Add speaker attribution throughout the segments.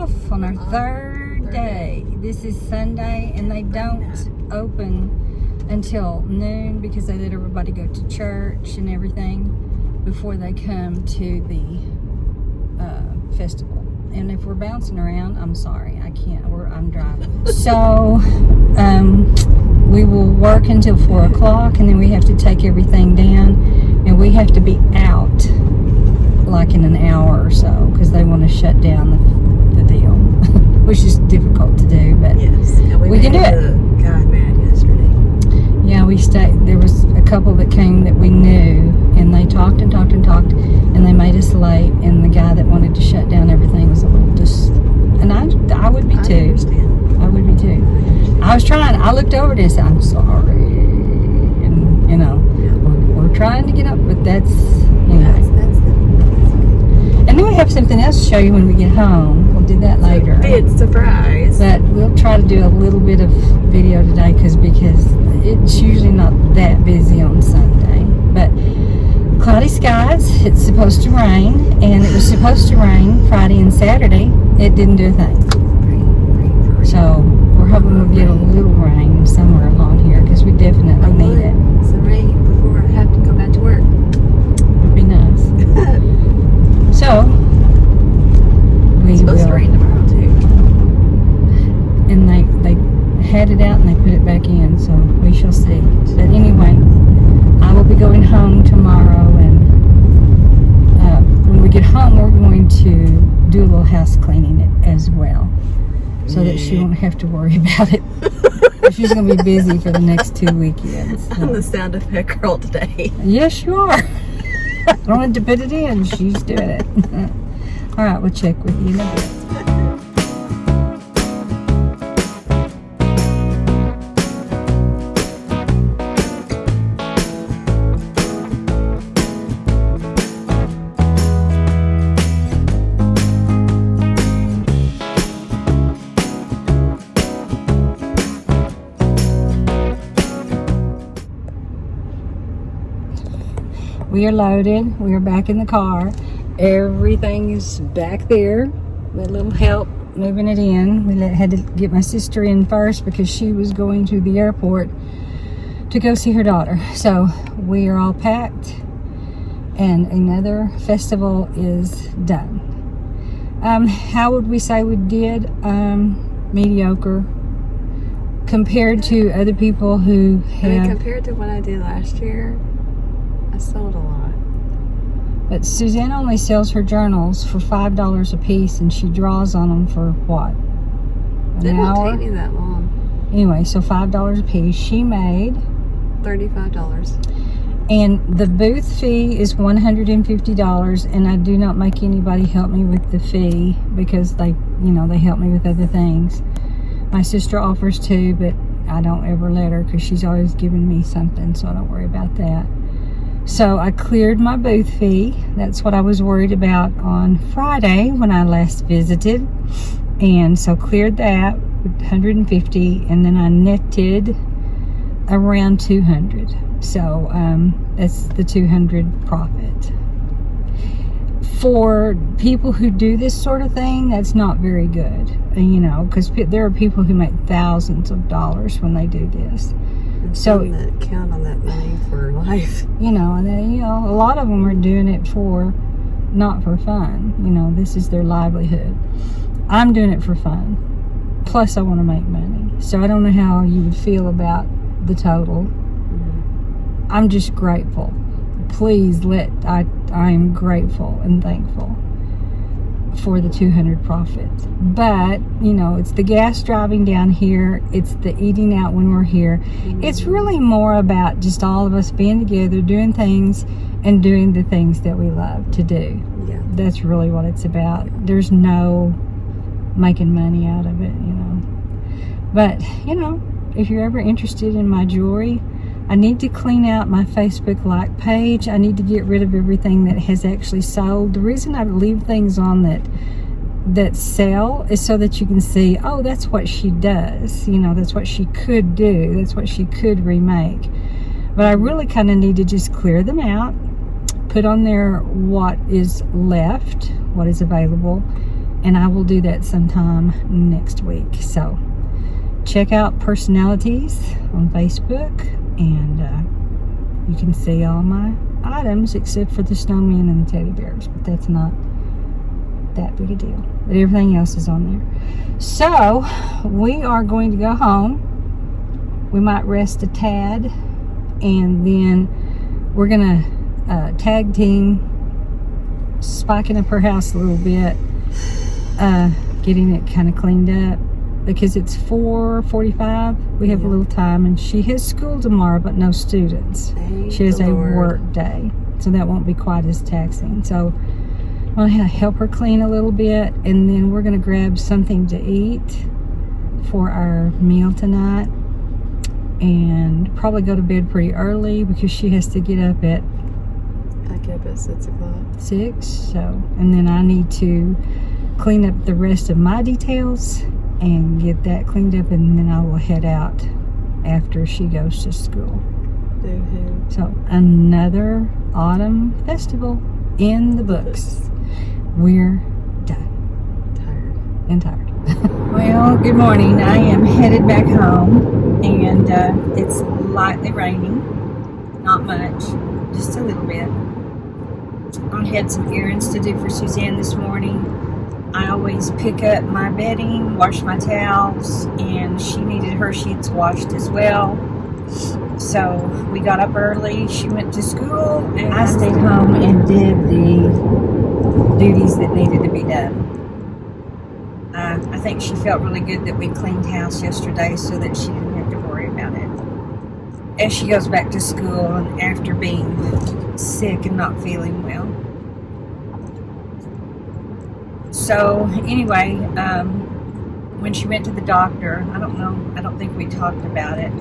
Speaker 1: off on our third day. This is Sunday, and they don't open until noon because they let everybody go to church and everything before they come to the festival. And if we're bouncing around, I'm sorry, I can't. I'm driving. So we will work until 4 o'clock, and then we have to take everything down, and we have to be out like in an hour or so because they want to shut down the deal, which is difficult to do, but
Speaker 2: yes, and we
Speaker 1: can do it.
Speaker 2: The guy mad yesterday.
Speaker 1: Yeah, we stayed. There was a couple that came that we knew, and they talked and talked and talked, and they made us late. And the guy that wanted to shut down everything was a little and I would be too.
Speaker 2: Understand.
Speaker 1: I would be too. I was trying. I looked over this. I'm sorry, and you know, we're trying to get up, but that's And then we have something else to show you when we get home. We'll do that later.
Speaker 2: Big surprise.
Speaker 1: But we'll try to do a little bit of video today because it's usually not that busy on Sunday. But cloudy skies. It's supposed to rain, and it was supposed to rain Friday and Saturday. It didn't do a thing. So we're hoping we'll get a little rain somewhere along here because we definitely need it.
Speaker 2: Some rain before I have to go back to work.
Speaker 1: Would be nice. So we
Speaker 2: It's supposed to rain tomorrow too.
Speaker 1: And they had it out and they put it back in, so we shall see. But anyway, I will be going home tomorrow, and when we get home, we're going to do a little house cleaning as well, so that she won't have to worry about it. She's going to be busy for the next 2 weekends. So.
Speaker 2: I'm the sound effect girl today.
Speaker 1: Yes, you are. I wanted to put it in. She's doing it. All right, we'll check with you in a bit. We are loaded. We are back in the car. Everything is back there. With a little help moving it in. We had to get my sister in first because she was going to the airport to go see her daughter. So we are all packed, and another festival is done. How would we say we did? Mediocre compared to other people who have.
Speaker 2: Compared to what I did last year, I sold a lot.
Speaker 1: But Suzanne only sells her journals for $5 a piece, and she draws on them for what?
Speaker 2: It won't take me that long.
Speaker 1: Anyway, so $5 a piece. She made
Speaker 2: $35.
Speaker 1: And the booth fee is $150, and I do not make anybody help me with the fee because they help me with other things. My sister offers to, but I don't ever let her because she's always giving me something, so I don't worry about that. So I cleared my booth fee. That's what I was worried about on Friday when I last visited. And so cleared that with $150, and then I netted around $200. So that's the $200 profit. For people who do this sort of thing, that's not very good, because there are people who make thousands of dollars when they do this.
Speaker 2: And
Speaker 1: so
Speaker 2: that count on that money for life.
Speaker 1: And then, a lot of them are doing it not for fun. This is their livelihood. I'm doing it for fun. Plus, I want to make money. So I don't know how you would feel about the total. Mm-hmm. I'm just grateful. Please I am grateful and thankful for the $200 profit. But, it's the gas driving down here. It's the eating out when we're here. Mm-hmm. It's really more about just all of us being together, doing things, and doing the things that we love to do.
Speaker 2: Yeah.
Speaker 1: That's really what it's about. There's no making money out of it, But, if you're ever interested in my jewelry, I need to clean out my Facebook like page. I need to get rid of everything that has actually sold. The reason I leave things on that sell is so that you can see, oh, that's what she does. That's what she could do. That's what she could remake. But I really kind of need to just clear them out, put on there what is left, what is available, And I will do that sometime next week. So check out Personalities on Facebook, and you can see all my items except for the snowmen and the teddy bears, but that's not that big a deal. But everything else is on there. So we are going to go home. We might rest a tad, and then we're gonna tag team spiking up her house a little bit, getting it kind of cleaned up, because it's 4:45. We have a little time, and she has school tomorrow but no students. She has a work day, so that won't be quite as taxing. So I'm gonna help her clean a little bit, and then we're gonna grab something to eat for our meal tonight, and probably go to bed pretty early because she has to get up at,
Speaker 2: I get up at 6 o'clock.
Speaker 1: 6. So, and then I need to clean up the rest of my details and get that cleaned up, and then I will head out after she goes to school.
Speaker 2: Boo-hoo.
Speaker 1: So another autumn festival in the books. We're done.
Speaker 2: Tired.
Speaker 1: And tired. Well, good morning. I am headed back home, and it's lightly raining. Not much, just a little bit. I had some errands to do for Suzanne this morning. I always pick up my bedding, wash my towels, and she needed her sheets washed as well. So we got up early. She went to school, and I stayed home and did the duties that needed to be done. I think she felt really good that we cleaned house yesterday so that she didn't have to worry about it as she goes back to school and after being sick and not feeling well. So anyway, when she went to the doctor, I don't think we talked about it.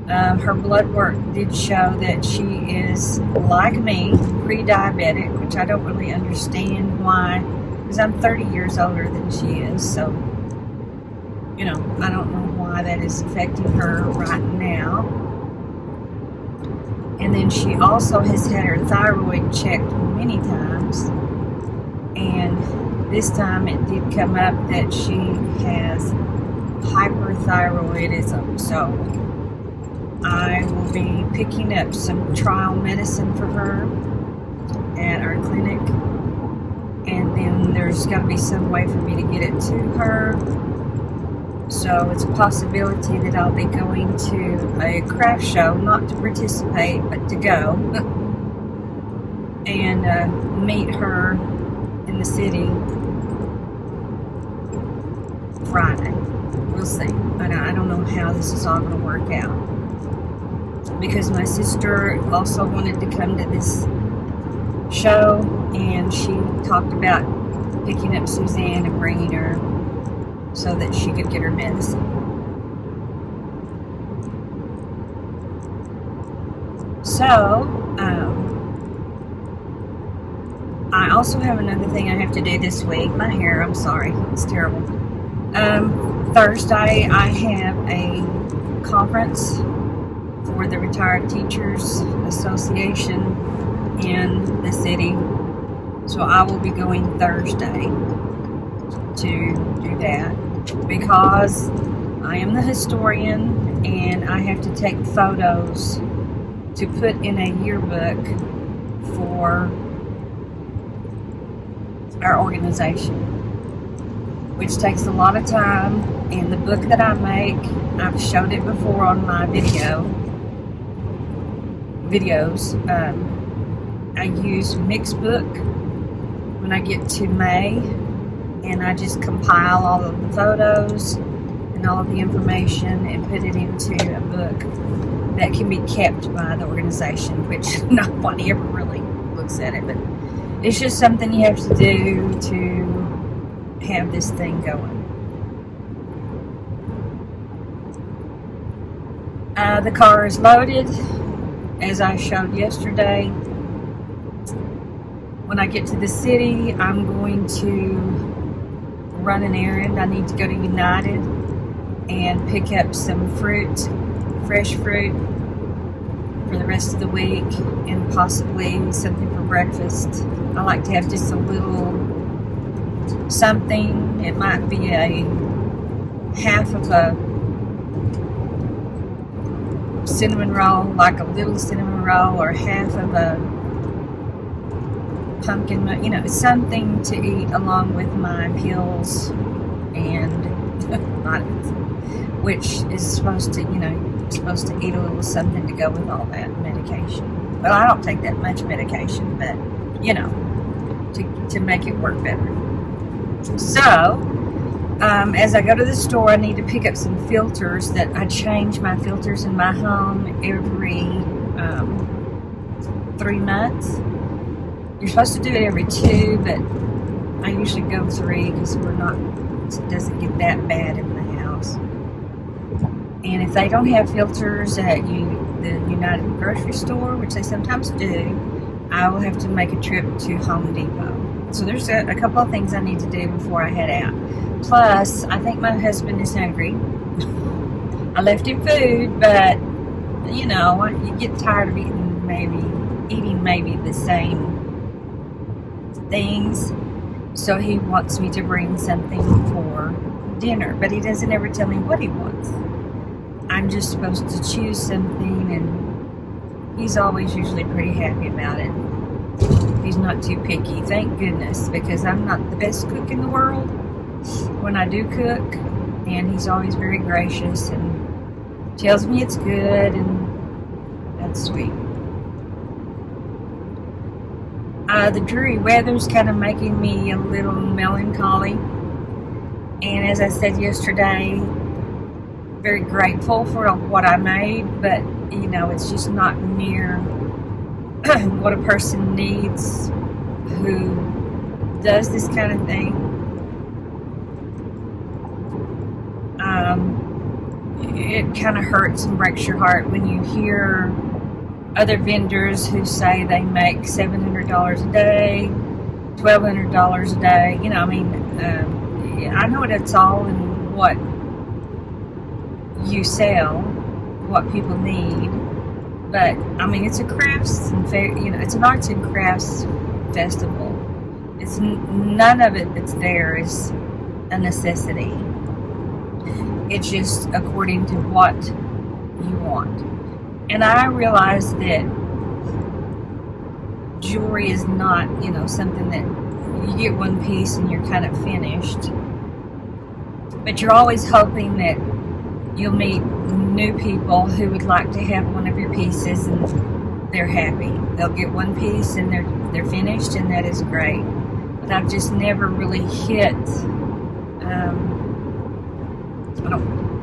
Speaker 1: Her blood work did show that she is, like me, pre-diabetic, which I don't really understand why, because I'm 30 years older than she is. So, you know, I don't know why that is affecting her right now. And then she also has had her thyroid checked many times, and this time it did come up that she has hyperthyroidism. So I will be picking up some trial medicine for her at our clinic, and then there's got to be some way for me to get it to her. So it's a possibility that I'll be going to a craft show, not to participate, but to go and meet her in the city Friday. We'll see. I don't know how this is all going to work out, because my sister also wanted to come to this show, and she talked about picking up Suzanne and bringing her so that she could get her medicine. So, I also have another thing I have to do this week. My hair, I'm sorry, it's terrible. Thursday, I have a conference for the Retired Teachers Association in the city. So I will be going Thursday to do that, because I am the historian and I have to take photos to put in a yearbook for our organization, which takes a lot of time. And the book that I make, I've showed it before on my videos. I use mixed book when I get to May, and I just compile all of the photos and all of the information and put it into a book that can be kept by the organization, which nobody ever really looks at it, but it's just something you have to do to have this thing going. The car is loaded, as I showed yesterday. When I get to the city, I'm going to run an errand. I need to go to United and pick up some fruit, fresh fruit, for the rest of the week, and possibly something for breakfast. I like to have just a little something. It might be a half of a cinnamon roll, like a little cinnamon roll, or half of a pumpkin, you know, something to eat along with my pills and vitamins, which is supposed to, you know, supposed to eat a little something to go with all that medication. Well, I don't take that much medication, but, you know, to make it work better. So, as I go to the store, I need to pick up some filters. That I change my filters in my home every 3 months. You're supposed to do it every 2, but I usually go 3 because it doesn't get that bad in the house. And if they don't have filters at the United Grocery Store, which they sometimes do, I will have to make a trip to Home Depot. So there's a couple of things I need to do before I head out. Plus, I think my husband is hungry. I left him food, but, you know, you get tired of eating maybe the same things. So he wants me to bring something for dinner, but he doesn't ever tell me what he wants. I'm just supposed to choose something, and he's always usually pretty happy about it. He's not too picky, thank goodness, because I'm not the best cook in the world when I do cook, and he's always very gracious and tells me it's good, and that's sweet. The dreary weather's kind of making me a little melancholy, and as I said yesterday, very grateful for what I made, but you know, it's just not near what a person needs who does this kind of thing. It kind of hurts and breaks your heart when you hear other vendors who say they make $700 a day, $1,200 a day. You know, I mean, I know it's all in what you sell, what people need, but I mean, it's a crafts and it's an arts and crafts festival. It's none of it that's there is a necessity. It's just according to what you want. And I realize that jewelry is not, you know, something that you get one piece and you're kind of finished. But you're always hoping that you'll meet new people who would like to have one of your pieces, and they're happy. They'll get one piece and they're finished, and that is great. But I've just never really hit.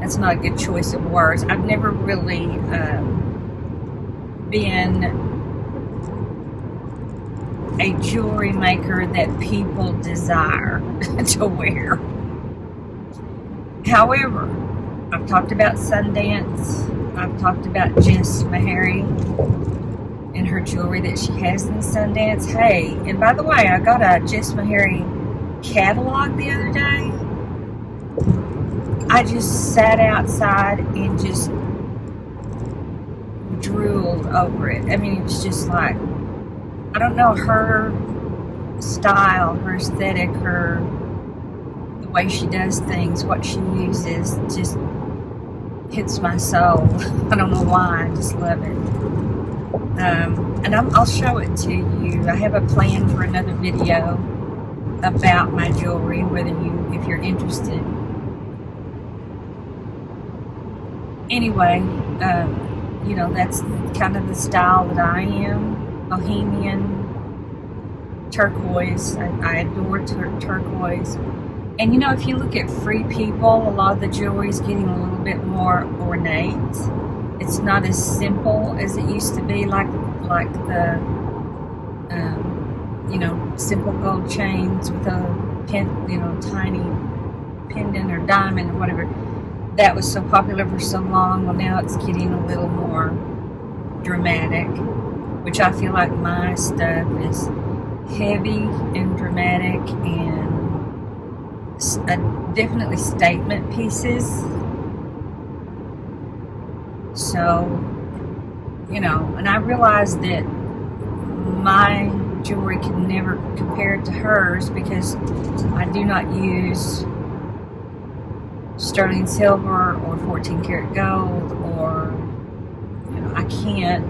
Speaker 1: That's not a good choice of words. I've never really been a jewelry maker that people desire to wear. However, I've talked about Sundance. I've talked about J.CREW and her jewelry that she has in Sundance. Hey, and by the way, I got a J.CREW catalog the other day. I just sat outside and just drooled over it. I mean, it was just like, I don't know, her style, her aesthetic, the way she does things, what she uses, just hits my soul. I don't know why, I just love it. And I'll show it to you. I have a plan for another video about my jewelry, if you're interested. Anyway, you know, that's kind of the style that I am. Bohemian, turquoise. I adore turquoise. And you know, if you look at Free People, a lot of the jewelry is getting a little bit more ornate. It's not as simple as it used to be, like the you know, simple gold chains with a tiny pendant or diamond or whatever. That was so popular for so long. Well, now it's getting a little more dramatic, which I feel like my stuff is heavy and dramatic and definitely statement pieces. So, you know, and I realized that my jewelry can never compare to hers because I do not use sterling silver or 14 karat gold, or I can't,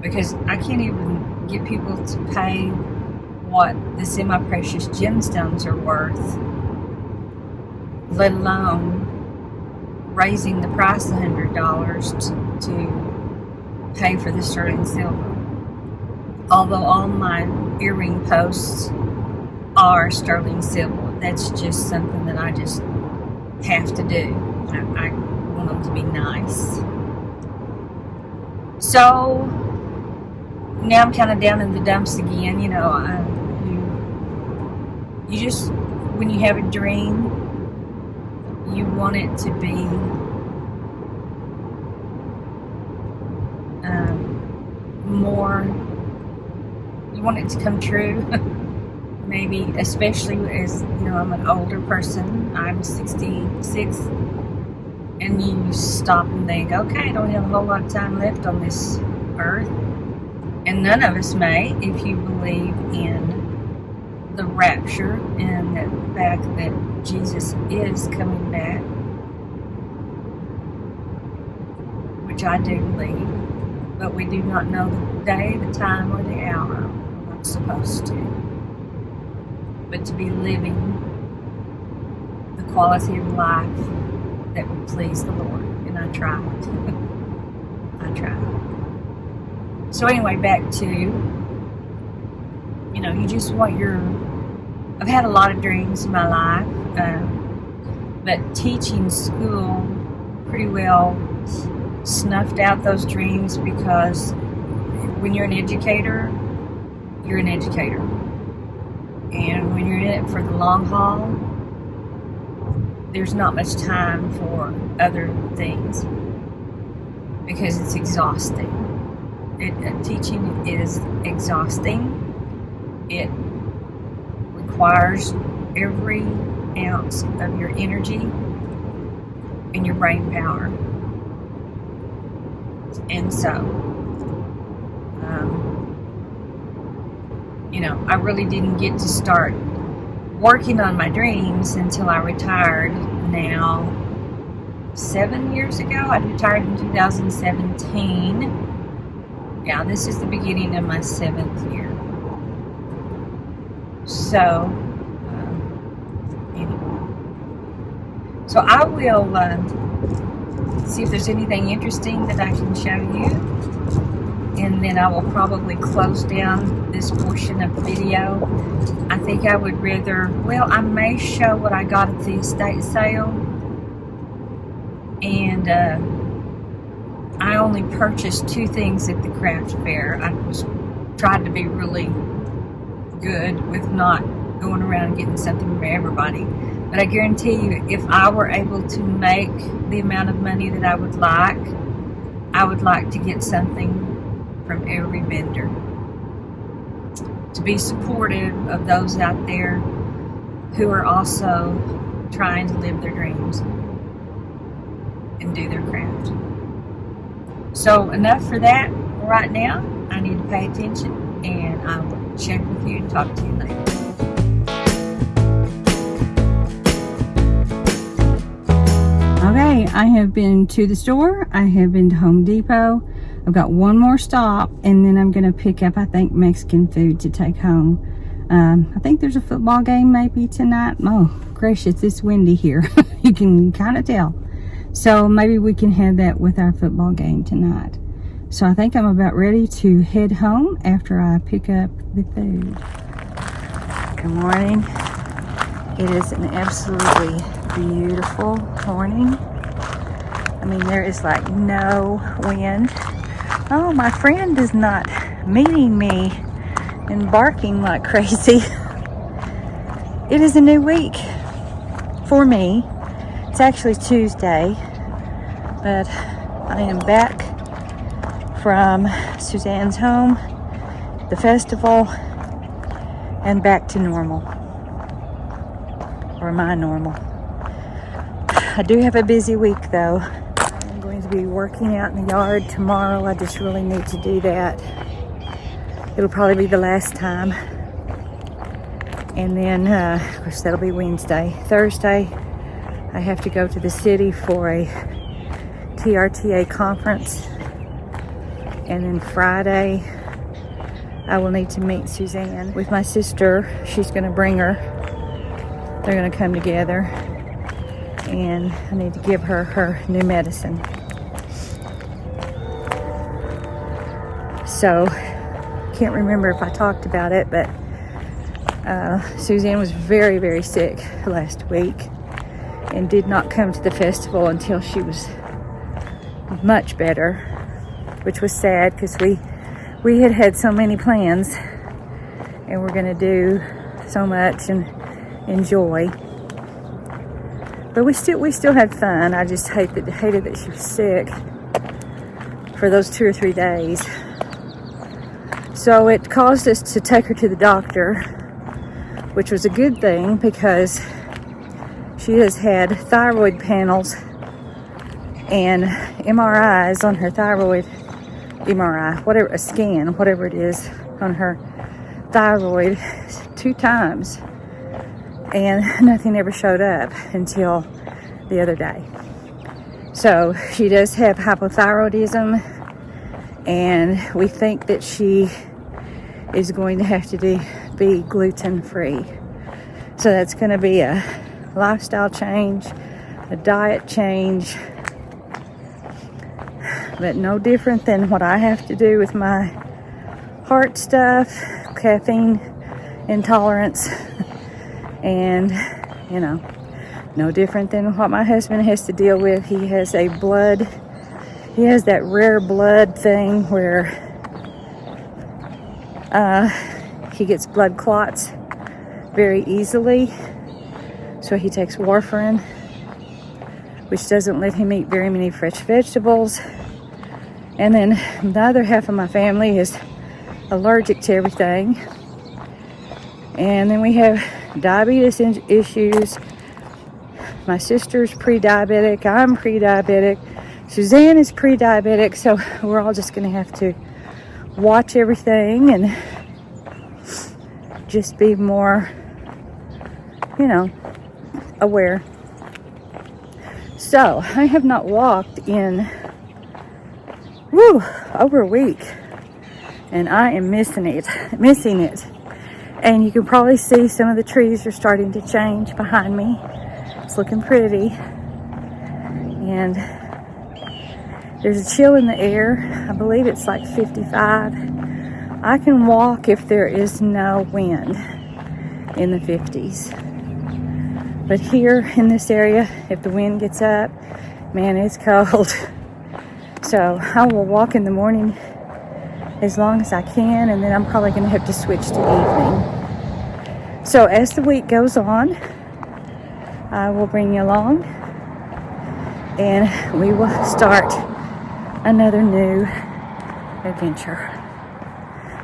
Speaker 1: because I can't even get people to pay what the semi-precious gemstones are worth, let alone raising the price $100 to pay for the sterling silver. Although all my earring posts are sterling silver, that's just something that I just have to do. I want them to be nice. So now I'm kind of down in the dumps again. You just, when you have a dream, you want it to be more, you want it to come true. Maybe, especially as, I'm an older person. I'm 66, and you stop and think, okay, I don't have a whole lot of time left on this earth. And none of us may, if you believe in the rapture and the fact that Jesus is coming back, which I do believe, but we do not know the day, the time, or the hour. We're not supposed to. But to be living the quality of life that would please the Lord. And I tried. I tried. So anyway, back to, you just want I've had a lot of dreams in my life, but teaching school pretty well snuffed out those dreams, because when you're an educator, you're an educator. And when you're in it for the long haul, there's not much time for other things, because it's exhausting. Teaching is exhausting. It requires every ounce of your energy and your brain power. And so, I really didn't get to start working on my dreams until I retired now 7 years ago. I retired in 2017. Yeah, this is the beginning of my 7th year. So, anyway. So I will see if there's anything interesting that I can show you. And then I will probably close down this portion of the video. I think I would rather, I may show what I got at the estate sale. And I only purchased 2 things at the craft fair. I tried to be really good with not going around getting something for everybody. But I guarantee you, if I were able to make the amount of money that I would like to get something from every vendor, to be supportive of those out there who are also trying to live their dreams and do their craft. So enough for that right now. I need to pay attention, and I will check with you and talk to you later. Okay, I have been to the store. I have been to Home Depot. I've got one more stop, and then I'm going to pick up, I think, Mexican food to take home. I think there's a football game maybe tonight. Oh, gracious, it's windy here. You can kind of tell. So maybe we can have that with our football game tonight. So I think I'm about ready to head home after I pick up the food. Good morning. It is an absolutely beautiful morning. I mean, there is like no wind. Oh, my friend is not meeting me and barking like crazy. It is a new week for me. It's actually Tuesday, but I am back from Suzanne's home, the festival, and back to normal, or my normal. I do have a busy week though. I'm going to be working out in the yard tomorrow. I just really need to do that. it'll probably be the last time. And then, of course, that'll be Wednesday. Thursday, I have to go to the city for a TRTA conference. And then Friday, I will need to meet Suzanne with my sister. She's going to bring her. They're going to come together. And I need to give her her new medicine. So, can't remember if I talked about it, but Suzanne was very, very sick last week and did not come to the festival until she was much better, which was sad because we had had so many plans and we're going to do so much and enjoy. But we still had fun. I just hated that she was sick for those 2 or 3 days. So it caused us to take her to the doctor, which was a good thing because she has had thyroid panels and MRIs on her thyroid, whatever, a scan, whatever it is, on her thyroid 2 times. And nothing ever showed up until the other day. So she does have hypothyroidism, and we think that she is going to have to be gluten-free. So that's going to be a lifestyle change, a diet change, but no different than what I have to do with my heart stuff, caffeine intolerance, and, you know, no different than what my husband has to deal with. He has that rare blood thing where he gets blood clots very easily. So he takes warfarin, which doesn't let him eat very many fresh vegetables. And then the other half of my family is allergic to everything. And then we have diabetes issues. My sister's pre-diabetic. I'm pre-diabetic. Suzanne is pre-diabetic. So we're all just going to have to watch everything and just be more, you know, aware. So I have not walked in over a week, and I am missing it. And you can probably see some of the trees are starting to change behind me. It's looking pretty, and there's a chill in the air. I believe it's like 55. I can walk if there is no wind in the 50s. But here in this area, if the wind gets up, man, it's cold. So I will walk in the morning as long as I can, and then I'm probably going to have to switch to evening. So as the week goes on, I will bring you along, and we will start another new adventure.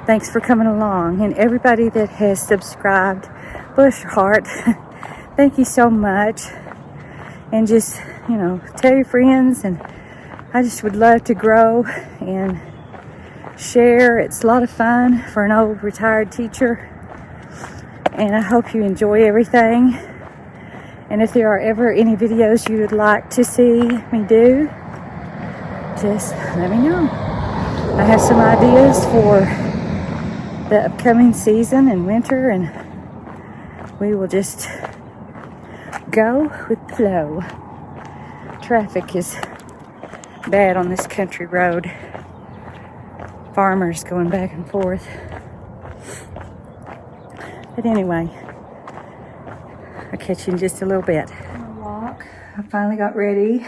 Speaker 1: Thanks for coming along, and everybody that has subscribed, bless your heart. Thank you so much. And just, you know, tell your friends, and I just would love to grow and share. It's a lot of fun for an old retired teacher, and I hope you enjoy everything. And if there are ever any videos you would like to see me do, just let me know. I have some ideas for the upcoming season and winter, and we will just go with the flow. Traffic is bad on this country road. Farmers going back and forth. But anyway, I'll catch you in just a little bit. I'm gonna walk. I finally got ready.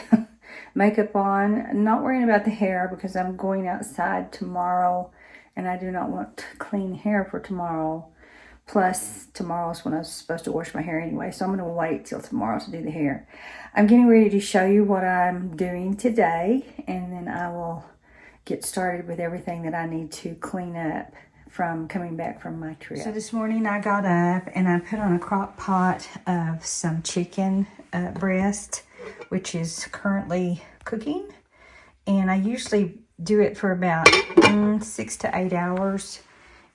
Speaker 1: Makeup on. Not worrying about the hair because I'm going outside tomorrow, and I do not want clean hair for tomorrow. Plus, tomorrow's when I was supposed to wash my hair anyway, so I'm going to wait till tomorrow to do the hair. I'm getting ready to show you what I'm doing today, and then I will get started with everything that I need to clean up from coming back from my trip. So this morning I got up and I put on a crock pot of some chicken breast, which is currently cooking. And I usually do it for about 6 to 8 hours.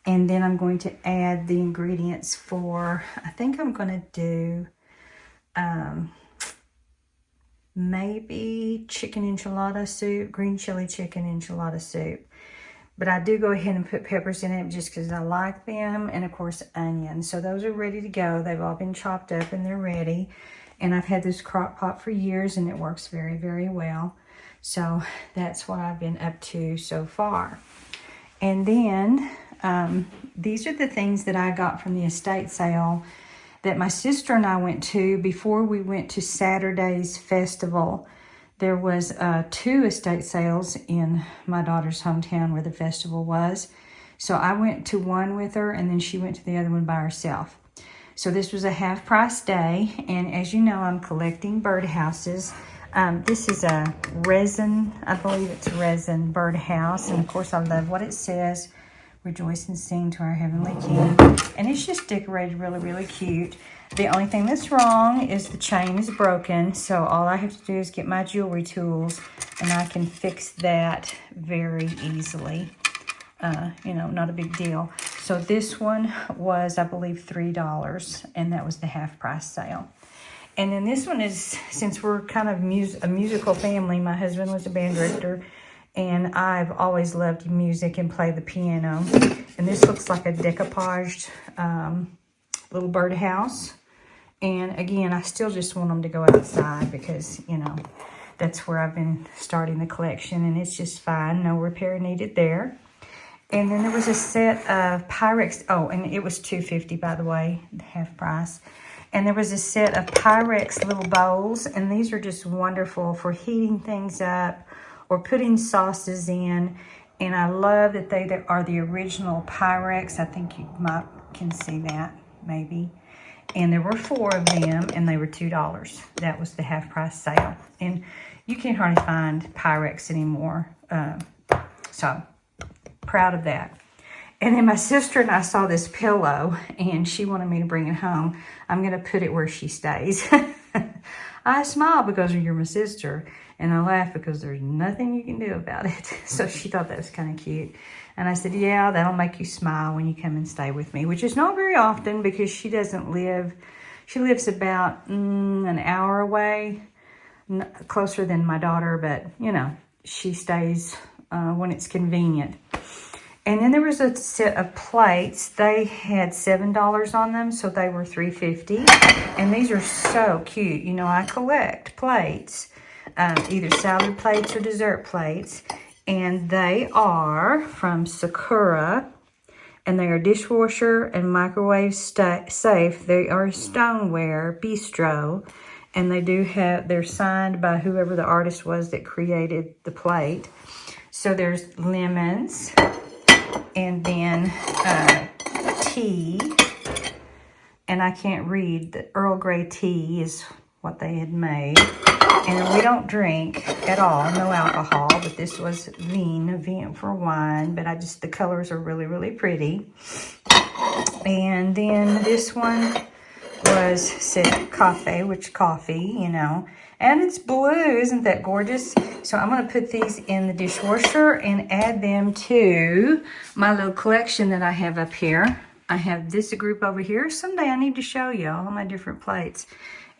Speaker 1: And then I'm going to add the ingredients for, I think I'm going to do maybe chicken enchilada soup, green chili chicken enchilada soup. But I do go ahead and put peppers in it just because I like them. And of course, onions. So those are ready to go. They've all been chopped up and they're ready. And I've had this crock pot for years and it works very, very well. So that's what I've been up to so far. And then these are the things that I got from the estate sale that my sister and I went to before we went to Saturday's festival. There was 2 estate sales in my daughter's hometown where the festival was. So I went to one with her and then she went to the other one by herself. So this was a half price day. And as you know, I'm collecting birdhouses. This is a resin, I believe it's resin birdhouse. And of course I love what it says. Rejoice and sing to our heavenly King. And it's just decorated really, really cute. The only thing that's wrong is the chain is broken. So all I have to do is get my jewelry tools and I can fix that very easily. You know, not a big deal. So this one was, I believe, $3 and that was the half price sale. And then this one is, since we're kind of a musical family, my husband was a band director and I've always loved music and play the piano. And this looks like a decoupaged little birdhouse. And again, I still just want them to go outside because, you know, that's where I've been starting the collection. And it's just fine. No repair needed there. And then there was a set of Pyrex. Oh, and it was $2.50, by the way, half price. And there was a set of Pyrex little bowls. And these are just wonderful for heating things up or putting sauces in. And I love that they are the original Pyrex. I think you can see that, maybe. And there were 4 of them, and they were $2. That was the half price sale. And you can't hardly find Pyrex anymore. So, proud of that. And then my sister and I saw this pillow, and she wanted me to bring it home. I'm going to put it where she stays. I smile because you're my sister, and I laugh because there's nothing you can do about it. So she thought that was kind of cute. And I said, yeah, that'll make you smile when you come and stay with me, which is not very often because she doesn't live, she lives about an hour away, closer than my daughter, but, you know, she stays when it's convenient. And then there was a set of plates. They had $7 on them, so they were $3.50. And these are so cute. You know, I collect plates, either salad plates or dessert plates. And they are from J.CREW. And they are dishwasher and microwave safe. They are stoneware, bistro. And they do have, they're signed by whoever the artist was that created the plate. So there's lemons. And then tea, and I can't read, the Earl Grey tea is what they had made. And we don't drink at all, no alcohol, but this was vin for wine, but the colors are really, really pretty. And then this one was said coffee, you know. And it's blue, isn't that gorgeous? So I'm going to put these in the dishwasher and add them to my little collection that I have up here. I have this group over here. Someday I need to show you all my different plates.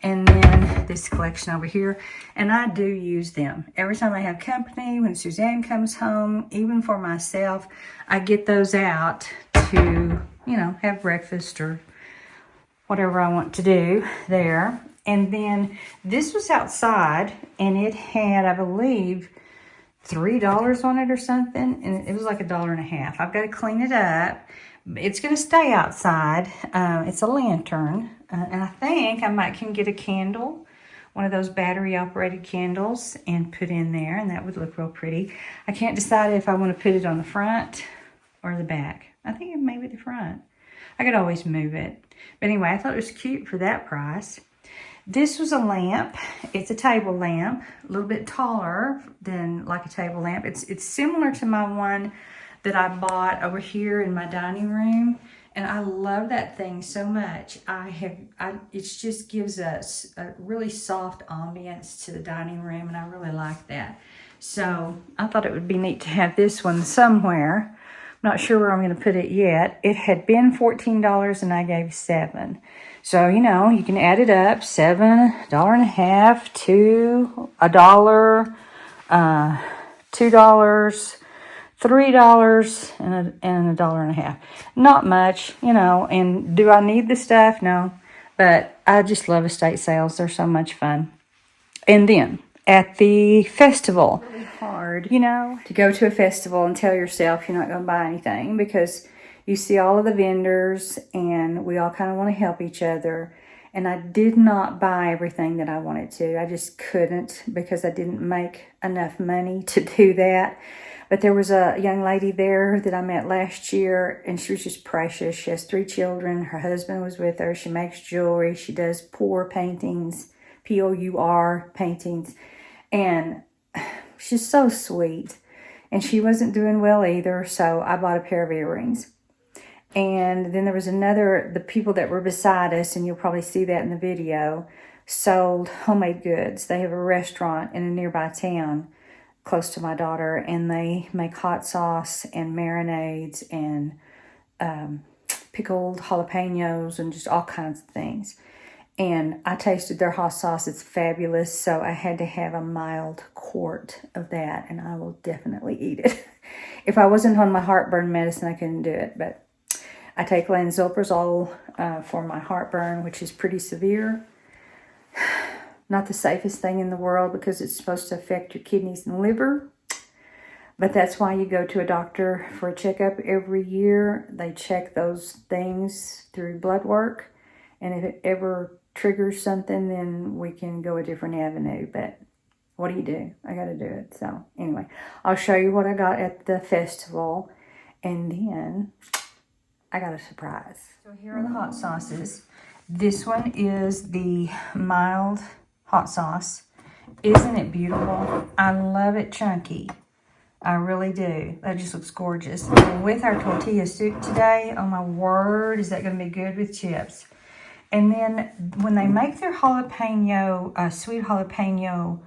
Speaker 1: And then this collection over here. And I do use them. Every time I have company, when Suzanne comes home, even for myself, I get those out to, you know, have breakfast or whatever I want to do there. And then this was outside, and it had, I believe, $3 on it or something. And it was like $1.50. I've got to clean it up. It's going to stay outside. It's a lantern. And I think I can get a candle, one of those battery-operated candles, and put in there. And that would look real pretty. I can't decide if I want to put it on the front or the back. I think it may be the front. I could always move it. But anyway, I thought it was cute for that price. This was a lamp. It's a table lamp, a little bit taller than like a table lamp. It's similar to my one that I bought over here in my dining room, and I love that thing so much. It just gives us a really soft ambience to the dining room, and I really like that. So I thought it would be neat to have this one somewhere. not sure where I'm going to put it yet. It had been $14 and I gave $7. So, you know, you can add it up. $7, $1.50, $2, $1, $2, $3, and $1.50. Not much, you know. And do I need the stuff? No. But I just love estate sales. They're so much fun. And then at the festival, really hard, you know, to go to a festival and tell yourself you're not going to buy anything, because you see all of the vendors and we all kind of want to help each other. And I did not buy everything that I wanted to. I just couldn't, because I didn't make enough money to do that. But there was a young lady there that I met last year, and she was just precious. She has 3 children. Her husband was with her. She makes jewelry. She does pour paintings, P-O-U-R paintings. And she's so sweet. And she wasn't doing well either, so I bought a pair of earrings. And then there was the people that were beside us, and you'll probably see that in the video, sold homemade goods. They have a restaurant in a nearby town close to my daughter, and they make hot sauce and marinades and pickled jalapenos and just all kinds of things. And I tasted their hot sauce. It's fabulous. So I had to have a mild quart of that, and I will definitely eat it. If I wasn't on my heartburn medicine, I couldn't do it. But I take lansoprazole for my heartburn, which is pretty severe. Not the safest thing in the world, because it's supposed to affect your kidneys and liver. But that's why you go to a doctor for a checkup every year. They check those things through blood work. And if it ever triggers something, then we can go a different avenue. But what do? I got to do it. So anyway, I'll show you what I got at the festival. And then I got a surprise. So here are the hot sauces. This one is the mild hot sauce. Isn't it beautiful? I love it chunky. I really do. That just looks gorgeous. With our tortilla soup today, oh my word, is that going to be good with chips. And then when they make their jalapeno, sweet jalapeno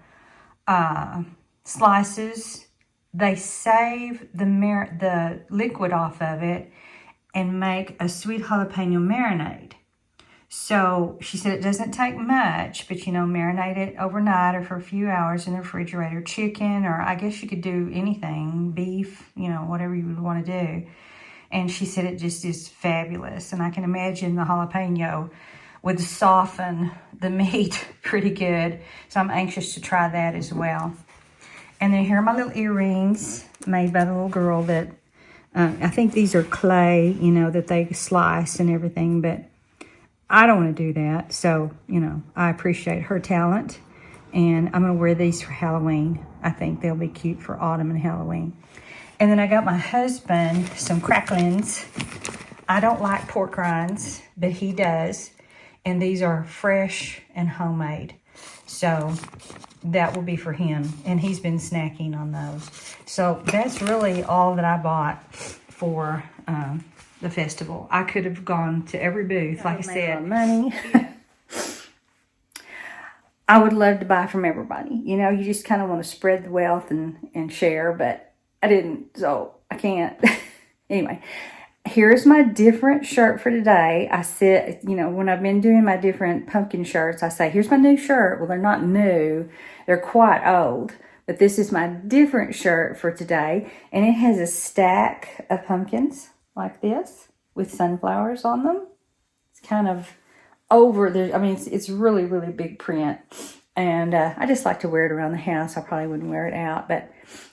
Speaker 1: slices, they save the liquid off of it and make a sweet jalapeno marinade. So she said it doesn't take much, but you know, marinate it overnight or for a few hours in the refrigerator. Chicken, or I guess you could do anything, beef, you know, whatever you would want to do. And she said it just is fabulous. And I can imagine the jalapeno would soften the meat pretty good. So I'm anxious to try that as well. And then here are my little earrings made by the little girl that, I think these are clay, you know, that they slice and everything, but I don't want to do that. So, you know, I appreciate her talent, and I'm going to wear these for Halloween. I think they'll be cute for autumn and Halloween. And then I got my husband some cracklings. I don't like pork rinds, but he does. And these are fresh and homemade. So that will be for him. And he's been snacking on those. So that's really all that I bought for the festival. I could have gone to every booth, like I said. Money. Yeah. I would love to buy from everybody. You know, you just kind of want to spread the wealth and share, but I didn't, so I can't. Anyway, here's my different shirt for today. I said, you know, when I've been doing my different pumpkin shirts, I say, here's my new shirt. Well, they're not new. They're quite old. But this is my different shirt for today. And it has a stack of pumpkins like this with sunflowers on them. It's kind of over there. I mean, it's really, really big print. And I just like to wear it around the house. I probably wouldn't wear it out. But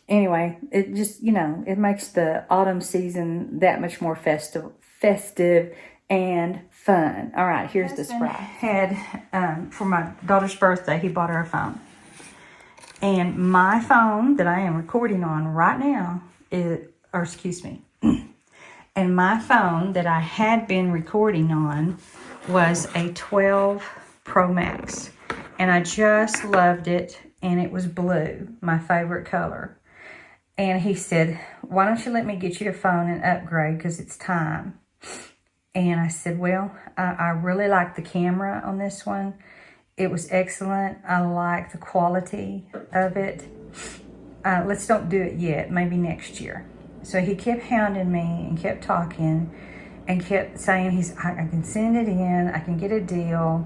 Speaker 1: anyway, it just, you know, it makes the autumn season that much more festive and fun. All right, here's the surprise. For my daughter's birthday, he bought her a phone. And my phone that I am recording on right now and my phone that I had been recording on was a 12 Pro Max. And I just loved it. And it was blue, my favorite color. And he said, why don't you let me get you a phone and upgrade, because it's time. And I said, well, I really like the camera on this one. It was excellent. I like the quality of it. Let's don't do it yet. Maybe next year. So he kept hounding me and kept talking and kept saying, I can send it in, I can get a deal.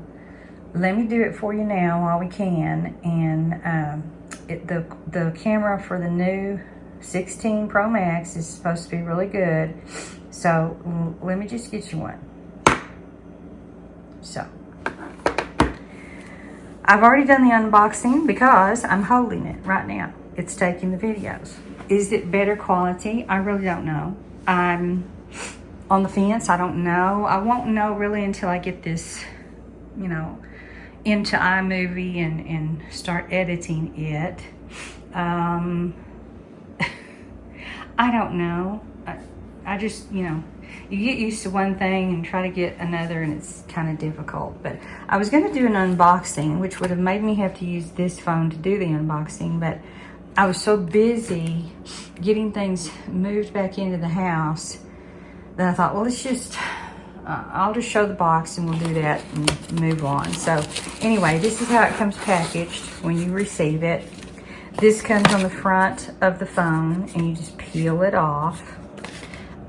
Speaker 1: Let me do it for you now while we can. And the camera for the new 16 Pro Max is supposed to be really good. So let me just get you one. So I've already done the unboxing because I'm holding it right now. It's taking the videos. Is it better quality? I really don't know. I'm on the fence. I don't know. I won't know really until I get this, you know, into iMovie and start editing it. I don't know. I just, you know, you get used to one thing and try to get another, and it's kind of difficult. But I was going to do an unboxing, which would have made me have to use this phone to do the unboxing, but I was so busy getting things moved back into the house that I thought, well, let's just, I'll just show the box and we'll do that and move on. So anyway, this is how it comes packaged when you receive it. This comes on the front of the phone and you just peel it off.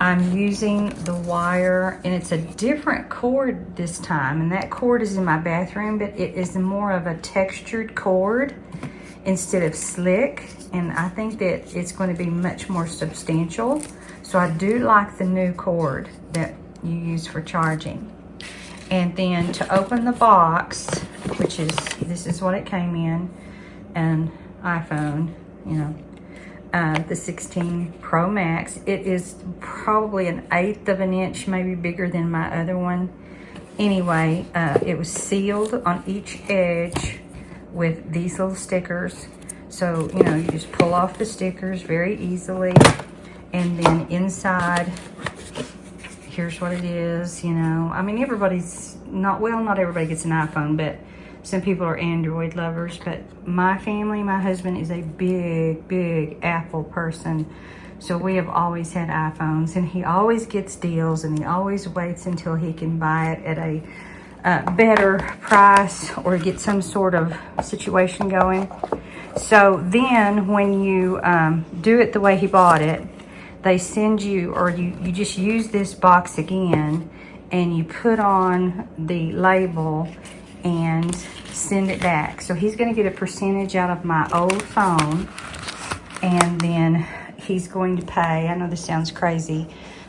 Speaker 1: I'm using the wire, and it's a different cord this time, and that cord is in my bathroom, but it is more of a textured cord instead of slick, and I think that it's going to be much more substantial. So I do like the new cord that you use for charging. And then to open the box, which is, this is what it came in, an iPhone, you know, the 16 Pro Max. It is probably 1/8 of an inch, maybe bigger than my other one. Anyway, it was sealed on each edge with these little stickers. So, you know, you just pull off the stickers very easily. And then inside, here's what it is, you know. I mean, everybody's not, well, not everybody gets an iPhone, but some people are Android lovers. But my family, my husband is a big Apple person. So we have always had iPhones, and he always gets deals, and he always waits until he can buy it at a better price or get some sort of situation going. So then when you do it the way he bought it, they send you, or you just use this box again and you put on the label and send it back. So he's going to get a percentage out of my old phone, and then he's going to pay, I know this sounds crazy,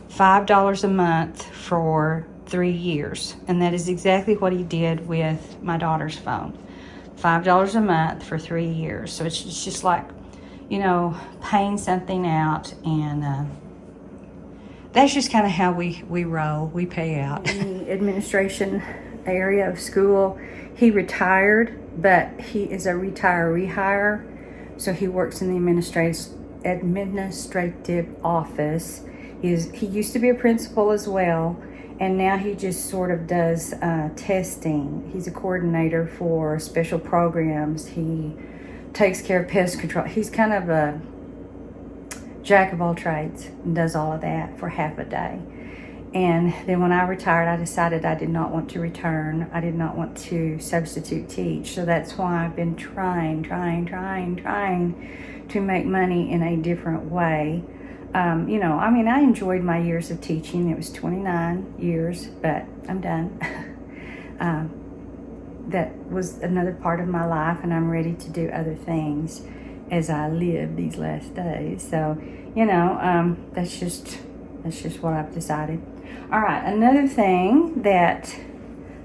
Speaker 1: $5 a month for 3 years. And that is exactly what he did with my daughter's phone. $5 a month for 3 years. So it's just like, you know, paying something out, and that's just kind of how we roll. We pay out. In the administration area of school, he retired, but he is a retiree hire. So he works in the administrative office. He used to be a principal as well, and now he just sort of does testing. He's a coordinator for special programs. He takes care of pest control. He's kind of a jack of all trades and does all of that for half a day. And then when I retired, I decided I did not want to return. I did not want to substitute teach. So that's why I've been trying to make money in a different way. You know, I mean, I enjoyed my years of teaching. It was 29 years, but I'm done. That was another part of my life, and I'm ready to do other things as I live these last days. So, you know, that's just what I've decided. All right, another thing that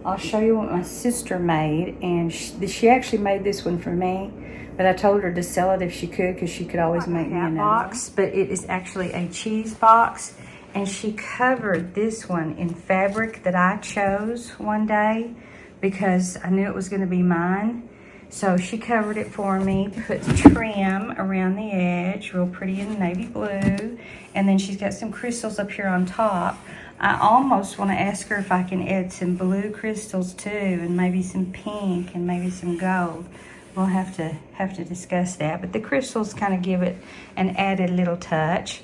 Speaker 1: I'll show you what my sister made, and she actually made this one for me, but I told her to sell it if she could, because she could always make me another box. But it is actually a cheese box, and she covered this one in fabric that I chose one day because I knew it was going to be mine. So she covered it for me, put trim around the edge, real pretty in navy blue, and then she's got some crystals up here on top. I almost want to ask her if I can add some blue crystals too, and maybe some pink, and maybe some gold. We'll have to discuss that. But the crystals kind of give it an added little touch.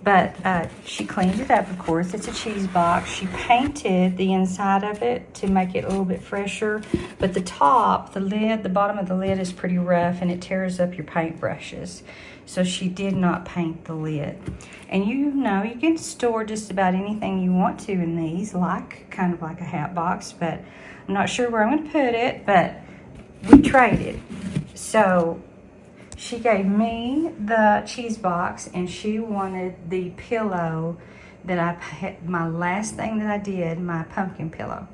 Speaker 1: But she cleaned it up, of course. It's a cheese box. She painted the inside of it to make it a little bit fresher. But the top, the lid, the bottom of the lid is pretty rough, and it tears up your paintbrushes. So she did not paint the lid. And you know, you can store just about anything you want to in these, kind of like a hat box. But I'm not sure where I'm going to put it, but we traded. So she gave me the cheese box, and she wanted the pillow that I had, my last thing that I did, my pumpkin pillow.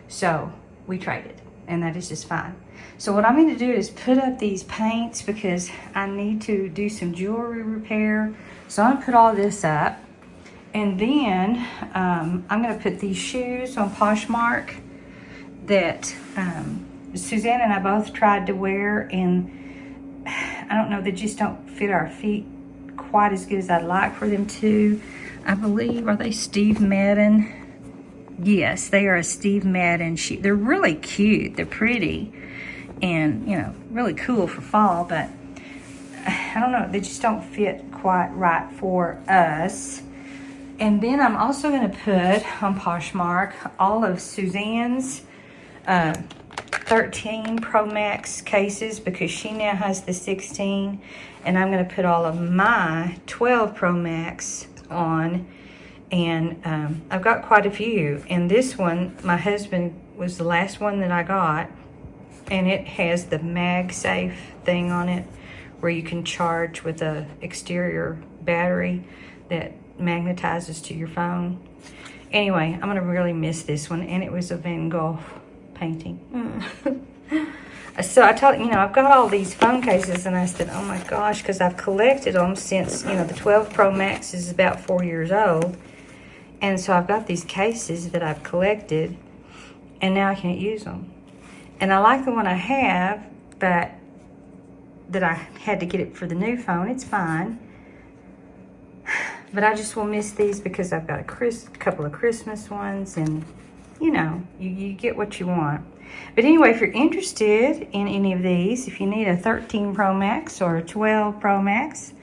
Speaker 1: So we traded, and that is just fine. So what I'm going to do is put up these paints because I need to do some jewelry repair. So I'm going to put all this up, and then I'm going to put these shoes on Poshmark that Suzanne and I both tried to wear, and I don't know, they just don't fit our feet quite as good as I'd like for them to. I believe, are they Steve Madden? Yes, they are a Steve Madden shoe. They're really cute. They're pretty and, you know, really cool for fall, but I don't know, they just don't fit quite right for us. And then I'm also going to put on Poshmark all of Suzanne's 13 Pro Max cases because she now has the 16, and I'm going to put all of my 12 Pro Max on, and I've got quite a few. And this one, my husband, was the last one that I got, and it has the MagSafe thing on it where you can charge with a exterior battery that magnetizes to your phone. Anyway, I'm going to really miss this one, and it was a Van Gogh painting. So I told, you know, I've got all these phone cases, and I said, oh my gosh, because I've collected them since, you know, the 12 Pro Max is about 4 years old. And so I've got these cases that I've collected, and now I can't use them. And I like the one I have, but that I had to get it for the new phone. It's fine. But I just will miss these because I've got a couple of Christmas ones, and you know, you get what you want. But anyway, if you're interested in any of these, if you need a 13 Pro Max or a 12 Pro Max,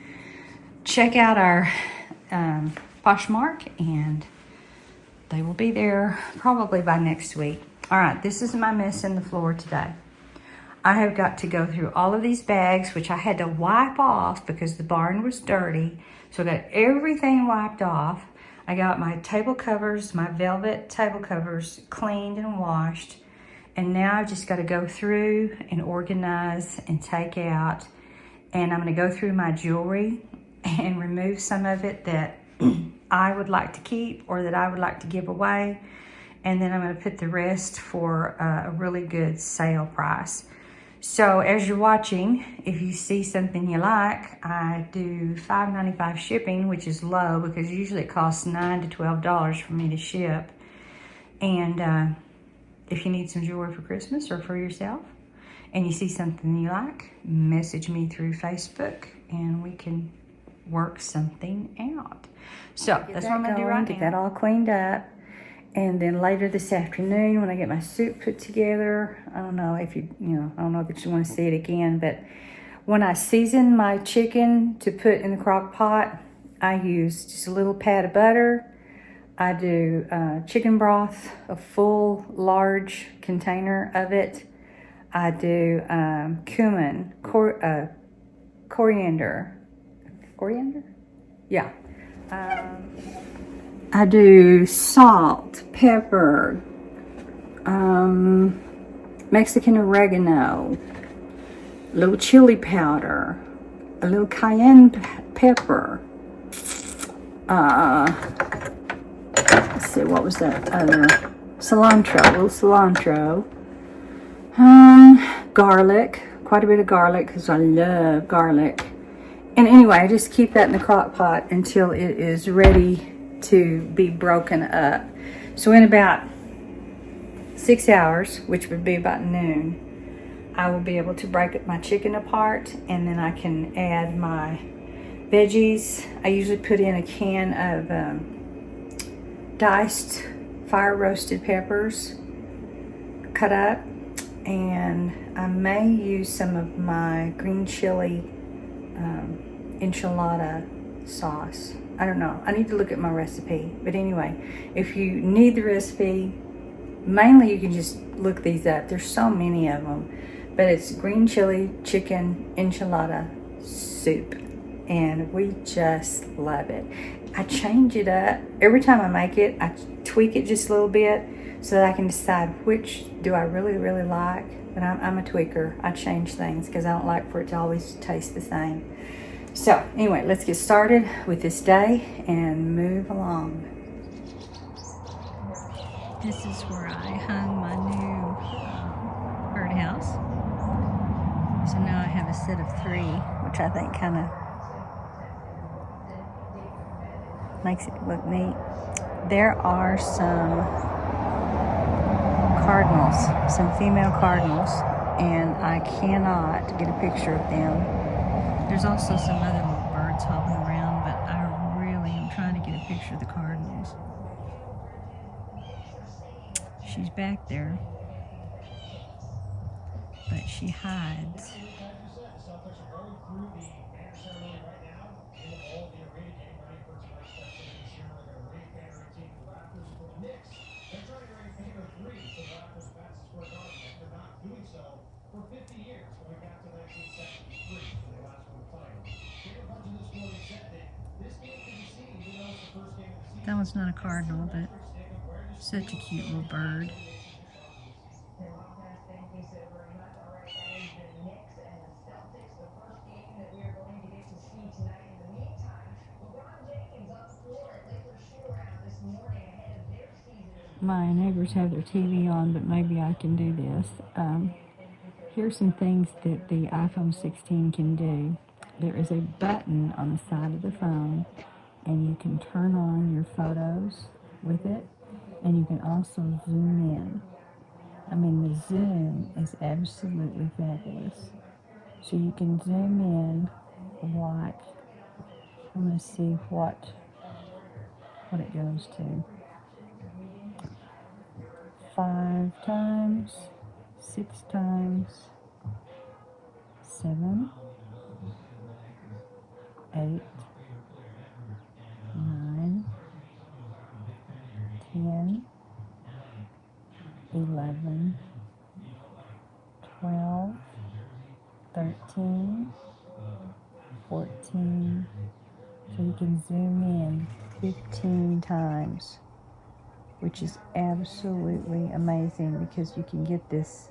Speaker 1: check out our Poshmark, and they will be there probably by next week. All right, this is my mess in the floor today. I have got to go through all of these bags, which I had to wipe off because the barn was dirty. So I got everything wiped off. I got my table covers, my velvet table covers cleaned and washed. And now I've just got to go through and organize and take out. And I'm going to go through my jewelry and remove some of it that I would like to keep or that I would like to give away. And then I'm going to put the rest for a really good sale price. So as you're watching, if you see something you like, I do $5.95 shipping, which is low because usually it costs $9 to $12 for me to ship. And if you need some jewelry for Christmas or for yourself, and you see something you like, message me through Facebook, and we can work something out. So that's what I'm going to do right now. Get that all cleaned up. And then later this afternoon, when I get my soup put together, I don't know if I don't know that you want to see it again, but when I season my chicken to put in the crock pot, I use just a little pat of butter. I do chicken broth, a full large container of it. I do cumin, coriander. Coriander? Yeah. I do salt, pepper, Mexican oregano, a little chili powder, a little cayenne pepper. Let's see, what was that other? Cilantro, a little cilantro. Garlic, quite a bit of garlic because I love garlic. And anyway, I just keep that in the crock pot until it is ready to be broken up. So in about 6 hours, which would be about noon, I will be able to break up my chicken apart, and then I can add my veggies. I usually put in a can of diced fire roasted peppers cut up, and I may use some of my green chili enchilada sauce. I don't know. I need to look at my recipe. But anyway, if you need the recipe, mainly you can just look these up. There's so many of them. But it's green chili chicken enchilada soup. And we just love it. I change it up. Every time I make it, I tweak it just a little bit so that I can decide which do I really, really like. But I'm a tweaker. I change things because I don't like for it to always taste the same. So anyway, let's get started with this day and move along. This is where I hung my new birdhouse. So now I have a set of 3, which I think kind of makes it look neat. There are some cardinals, some female cardinals, and I cannot get a picture of them. There's also some other little birds hopping around, but I really am trying to get a picture of the cardinals. She's back there, but she hides. That one's not a cardinal, but such a cute little bird. My neighbors have their TV on, but maybe I can do this. Here's some things that the iPhone 16 can do. There is a button on the side of the phone, and you can turn on your photos with it, and you can also zoom in. I mean, the zoom is absolutely fabulous. So you can zoom in like, I'm going to see what it goes to. 5 times, 6 times, 7, 8, 9, 10, 11, 12, 13, 14. So you can zoom in 15 times, which is absolutely amazing because you can get this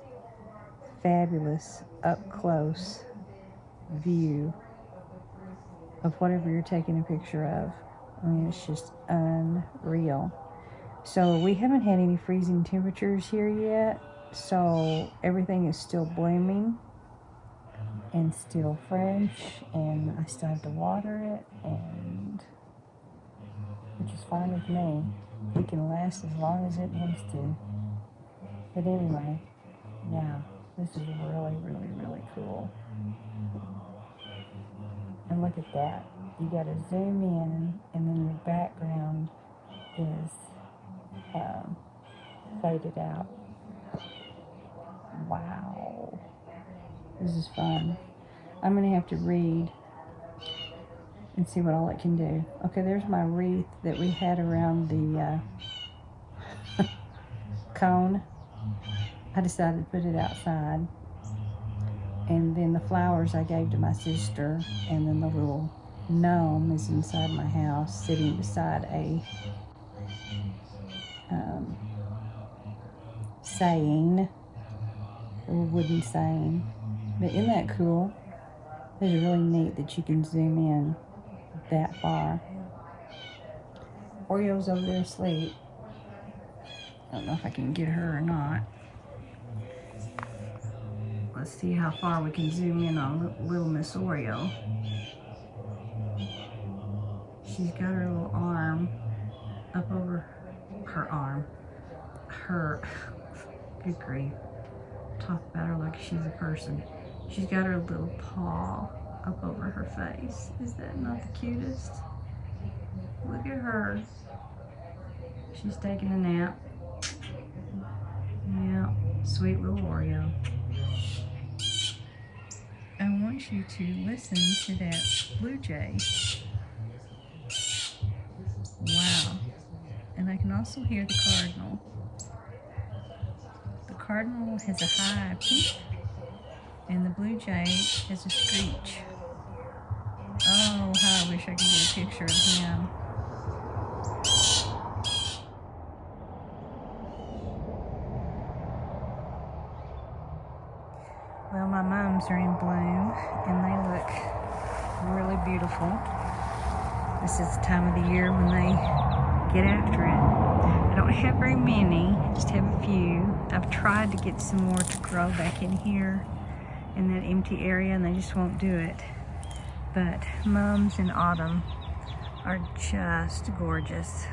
Speaker 1: fabulous up-close view of whatever you're taking a picture of. I mean, it's just unreal. So we haven't had any freezing temperatures here yet, so everything is still blooming and still fresh, and I still have to water it, and which is fine with me. It can last as long as it needs to. But anyway, yeah, this is really, really, really cool. And look at that. You got to zoom in, and then your background is faded out. Wow. This is fun. I'm going to have to read and see what all it can do. Okay, there's my wreath that we had around the cone. I decided to put it outside. And then the flowers I gave to my sister, and then the little gnome is inside my house sitting beside a saying, a little wooden saying. But isn't that cool? It's really neat that you can zoom in that far. Oreo's over there asleep. I don't know if I can get her or not. Let's see how far we can zoom in on little Miss Oreo. She's got her little arm up over her arm. Good grief. Talk about her like she's a person. She's got her little paw up over her face. Is that not the cutest? Look at her. She's taking a nap. Yeah, sweet little Oreo. I want you to listen to that blue jay. can also hear the cardinal. The cardinal has a high peep, and the blue jay has a screech. Oh, how I wish I could get a picture of him. Well, my mums are in bloom, and they look really beautiful. This is the time of the year when they get after it. I don't have very many, I just have a few. I've tried to get some more to grow back in here in that empty area, and they just won't do it. But mums in autumn are just gorgeous.